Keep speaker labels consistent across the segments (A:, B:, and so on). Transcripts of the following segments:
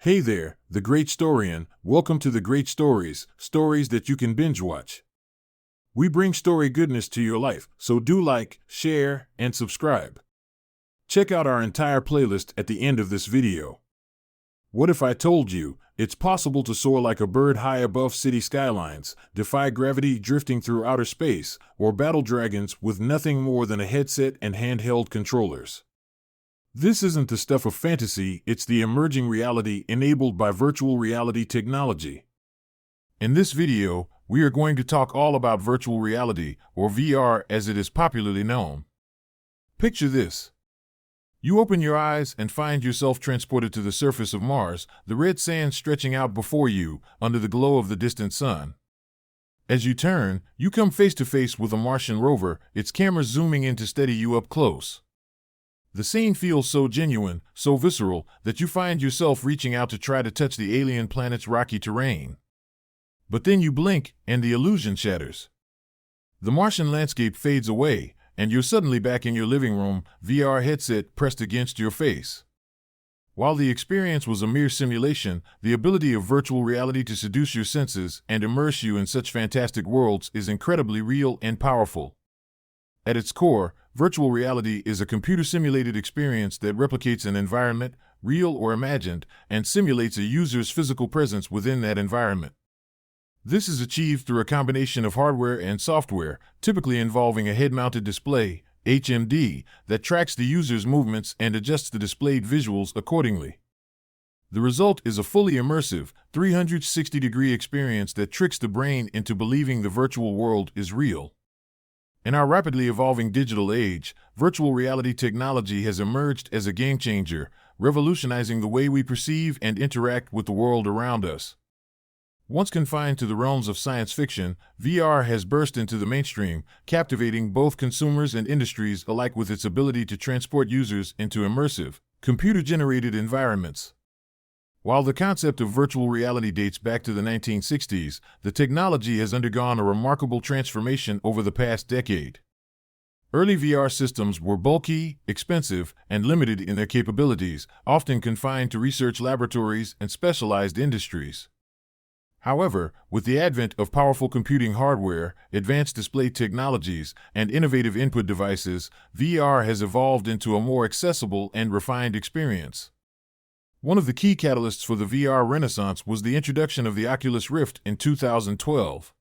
A: Hey there, the Great Storian. Welcome to the Great Stories, stories that you can binge watch. We bring story goodness to your life, so do like, share, and subscribe. Check out our entire playlist at the end of this video. What if I told you, it's possible to soar like a bird high above city skylines, defy gravity drifting through outer space, or battle dragons with nothing more than a headset and handheld controllers? This isn't the stuff of fantasy, it's the emerging reality enabled by virtual reality technology. In this video, we are going to talk all about virtual reality, or VR as it is popularly known. Picture this. You open your eyes and find yourself transported to the surface of Mars, the red sand stretching out before you, under the glow of the distant sun. As you turn, you come face to face with a Martian rover, its camera zooming in to steady you up close. The scene feels so genuine, so visceral, that you find yourself reaching out to try to touch the alien planet's rocky terrain. But then you blink, and the illusion shatters. The Martian landscape fades away, and you're suddenly back in your living room, VR headset pressed against your face. While the experience was a mere simulation, the ability of virtual reality to seduce your senses and immerse you in such fantastic worlds is incredibly real and powerful. At its core, virtual reality is a computer-simulated experience that replicates an environment, real or imagined, and simulates a user's physical presence within that environment. This is achieved through a combination of hardware and software, typically involving a head-mounted display, HMD, that tracks the user's movements and adjusts the displayed visuals accordingly. The result is a fully immersive, 360-degree experience that tricks the brain into believing the virtual world is real. In our rapidly evolving digital age, virtual reality technology has emerged as a game-changer, revolutionizing the way we perceive and interact with the world around us. Once confined to the realms of science fiction, VR has burst into the mainstream, captivating both consumers and industries alike with its ability to transport users into immersive, computer-generated environments. While the concept of virtual reality dates back to the 1960s, the technology has undergone a remarkable transformation over the past decade. Early VR systems were bulky, expensive, and limited in their capabilities, often confined to research laboratories and specialized industries. However, with the advent of powerful computing hardware, advanced display technologies, and innovative input devices, VR has evolved into a more accessible and refined experience. One of the key catalysts for the VR renaissance was the introduction of the Oculus Rift in 2012.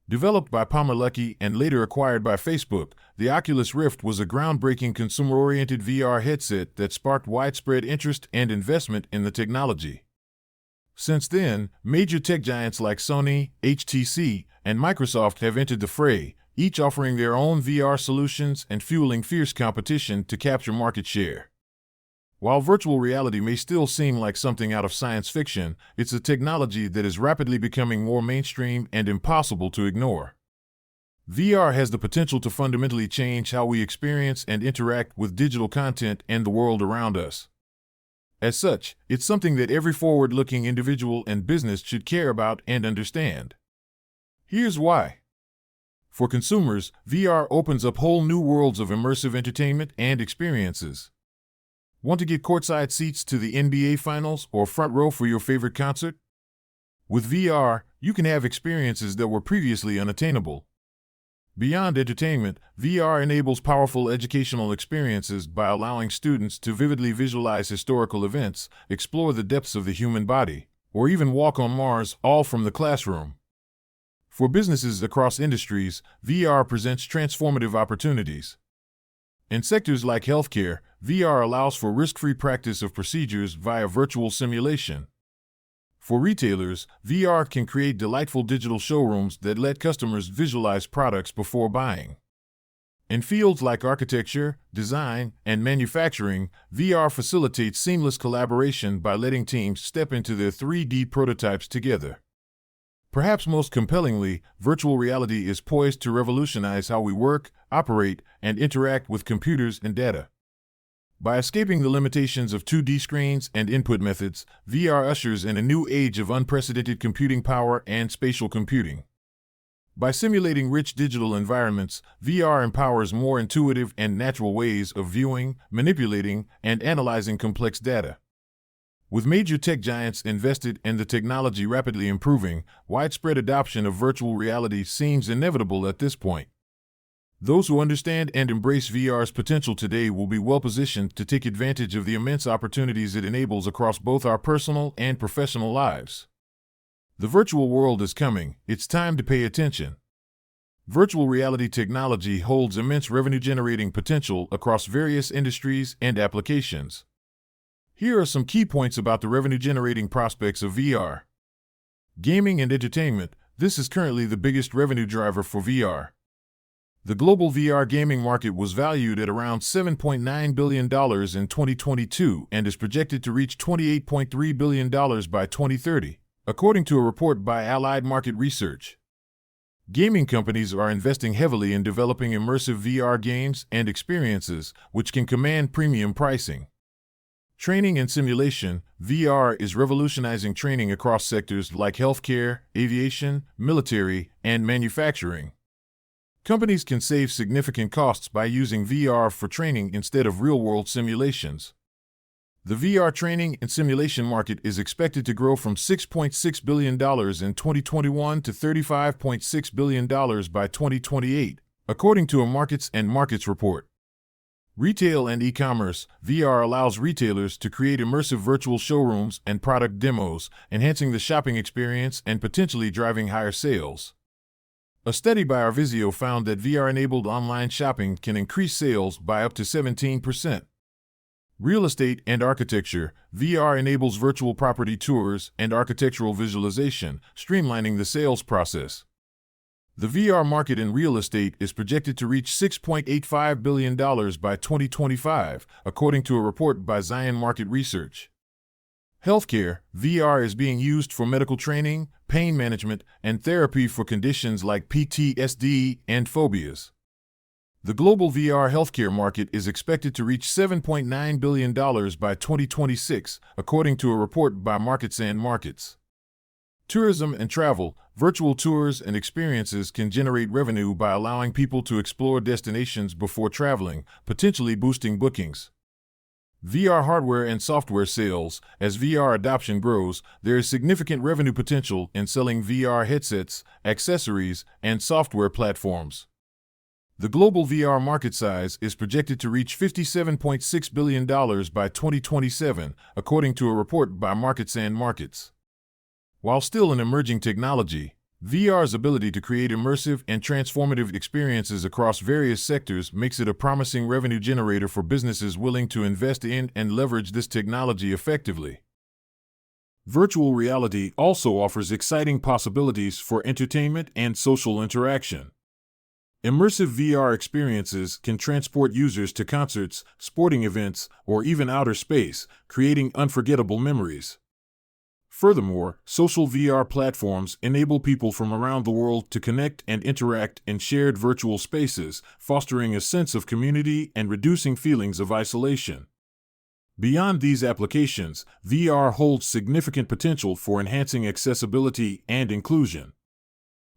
A: Developed by Palmer Luckey and later acquired by Facebook, the Oculus Rift was a groundbreaking consumer-oriented VR headset that sparked widespread interest and investment in the technology. Since then, major tech giants like Sony, HTC, and Microsoft have entered the fray, each offering their own VR solutions and fueling fierce competition to capture market share. While virtual reality may still seem like something out of science fiction, it's a technology that is rapidly becoming more mainstream and impossible to ignore. VR has the potential to fundamentally change how we experience and interact with digital content and the world around us. As such, it's something that every forward-looking individual and business should care about and understand. Here's why. For consumers, VR opens up whole new worlds of immersive entertainment and experiences. Want to get courtside seats to the NBA Finals or front row for your favorite concert? With VR, you can have experiences that were previously unattainable. Beyond entertainment, VR enables powerful educational experiences by allowing students to vividly visualize historical events, explore the depths of the human body, or even walk on Mars, all from the classroom. For businesses across industries, VR presents transformative opportunities. In sectors like healthcare, VR allows for risk-free practice of procedures via virtual simulation. For retailers, VR can create delightful digital showrooms that let customers visualize products before buying. In fields like architecture, design, and manufacturing, VR facilitates seamless collaboration by letting teams step into their 3D prototypes together. Perhaps most compellingly, virtual reality is poised to revolutionize how we work, operate, and interact with computers and data. By escaping the limitations of 2D screens and input methods, VR ushers in a new age of unprecedented computing power and spatial computing. By simulating rich digital environments, VR empowers more intuitive and natural ways of viewing, manipulating, and analyzing complex data. With major tech giants invested and the technology rapidly improving, widespread adoption of virtual reality seems inevitable at this point. Those who understand and embrace VR's potential today will be well-positioned to take advantage of the immense opportunities it enables across both our personal and professional lives. The virtual world is coming. It's time to pay attention. Virtual reality technology holds immense revenue-generating potential across various industries and applications. Here are some key points about the revenue-generating prospects of VR. Gaming and entertainment. This is currently the biggest revenue driver for VR. The global VR gaming market was valued at around $7.9 billion in 2022 and is projected to reach $28.3 billion by 2030, according to a report by Allied Market Research. Gaming companies are investing heavily in developing immersive VR games and experiences, which can command premium pricing. Training and simulation. VR is revolutionizing training across sectors like healthcare, aviation, military, and manufacturing. Companies can save significant costs by using VR for training instead of real-world simulations. The VR training and simulation market is expected to grow from $6.6 billion in 2021 to $35.6 billion by 2028, according to a Markets and Markets report. Retail and e-commerce. VR allows retailers to create immersive virtual showrooms and product demos, enhancing the shopping experience and potentially driving higher sales. A study by Arvisio found that VR-enabled online shopping can increase sales by up to 17%. Real estate and architecture. VR enables virtual property tours and architectural visualization, streamlining the sales process. The VR market in real estate is projected to reach $6.85 billion by 2025, according to a report by Zion Market Research. Healthcare. VR is being used for medical training, pain management, and therapy for conditions like PTSD and phobias. The global VR healthcare market is expected to reach $7.9 billion by 2026, according to a report by Markets and Markets. Tourism and travel. Virtual tours and experiences can generate revenue by allowing people to explore destinations before traveling, potentially boosting bookings. VR hardware and software sales. As VR adoption grows, there is significant revenue potential in selling VR headsets, accessories, and software platforms. The global VR market size is projected to reach $57.6 billion by 2027, according to a report by Markets and Markets. While still an emerging technology, VR's ability to create immersive and transformative experiences across various sectors makes it a promising revenue generator for businesses willing to invest in and leverage this technology effectively. Virtual reality also offers exciting possibilities for entertainment and social interaction. Immersive VR experiences can transport users to concerts, sporting events, or even outer space, creating unforgettable memories. Furthermore, social VR platforms enable people from around the world to connect and interact in shared virtual spaces, fostering a sense of community and reducing feelings of isolation. Beyond these applications, VR holds significant potential for enhancing accessibility and inclusion.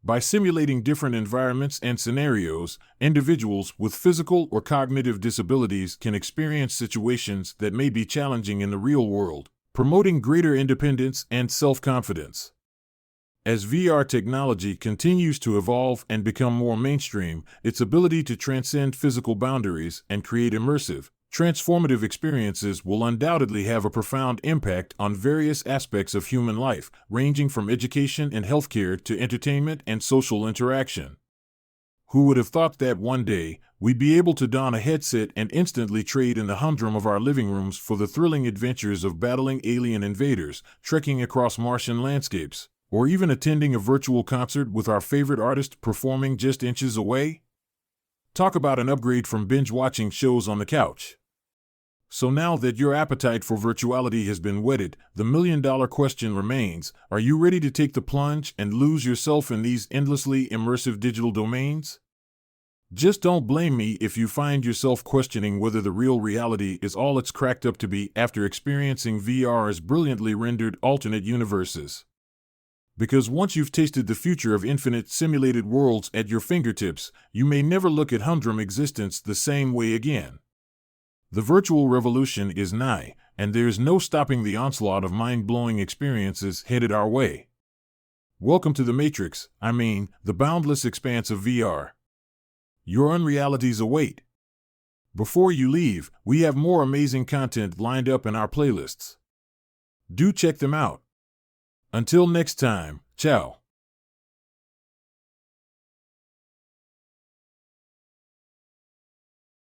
A: By simulating different environments and scenarios, individuals with physical or cognitive disabilities can experience situations that may be challenging in the real world, promoting greater independence and self-confidence. As VR technology continues to evolve and become more mainstream, its ability to transcend physical boundaries and create immersive, transformative experiences will undoubtedly have a profound impact on various aspects of human life, ranging from education and healthcare to entertainment and social interaction. Who would have thought that one day, we'd be able to don a headset and instantly trade in the humdrum of our living rooms for the thrilling adventures of battling alien invaders, trekking across Martian landscapes, or even attending a virtual concert with our favorite artist performing just inches away? Talk about an upgrade from binge-watching shows on the couch. So now that your appetite for virtuality has been whetted, the million-dollar question remains: are you ready to take the plunge and lose yourself in these endlessly immersive digital domains? Just don't blame me if you find yourself questioning whether the real reality is all it's cracked up to be after experiencing VR's brilliantly rendered alternate universes. Because once you've tasted the future of infinite simulated worlds at your fingertips, you may never look at humdrum existence the same way again. The virtual revolution is nigh, and there is no stopping the onslaught of mind-blowing experiences headed our way. Welcome to the Matrix, the boundless expanse of VR. Your unrealities await. Before you leave, we have more amazing content lined up in our playlists. Do check them out. Until next time, ciao.